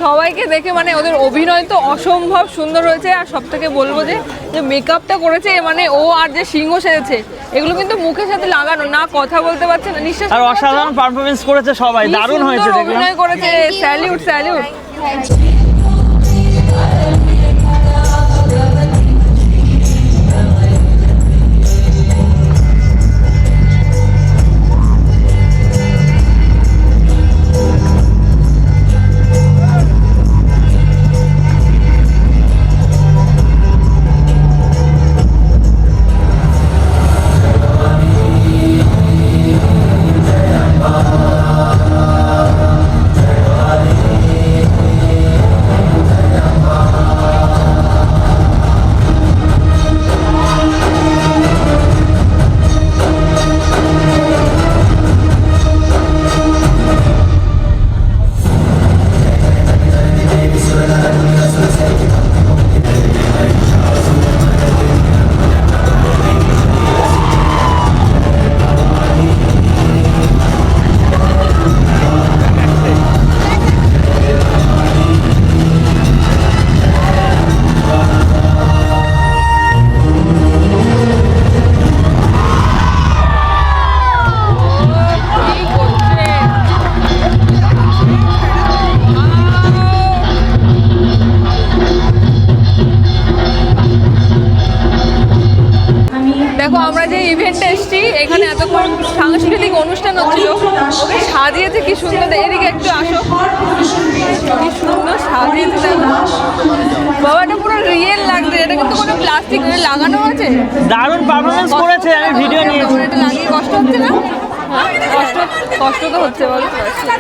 সবাইকে দেখে মানে ওদের অভিনয় তো অসম্ভব সুন্দর হয়েছে। আর সব থেকে বলবো যে মেকআপটা করেছে মানে ও আর যে সিংহ সেজেছে এগুলো কিন্তু মুখের সাথে লাগানো, না কথা বলতে পারছে না, নিঃশ্বাস। আর অসাধারণ পারফরমেন্স করেছে সবাই, দারুণ হয়েছে দেখলাম। অভিনয় করেছে, স্যালিউট স্যালিউট। দেখো আমরা যে ইভেন্টে এসেছি এখানে এতক্ষণ সাংস্কৃতিক অনুষ্ঠান হচ্ছিল, ওকে সাজিয়েছে কি সুন্দর। এদিকে একটু আসো, কি সুন্দর সাজিয়েছে দেখো বাবা, এটা পুরো রিয়েল লাগছে। এটা কিন্তু কোনো প্লাস্টিক লাগানো আছে, দারুণ পারফরমেন্স করেছে, আমি ভিডিও নিয়েছি। এটা লাগিয়ে কষ্ট হচ্ছে না? কষ্ট তো হচ্ছে বলো।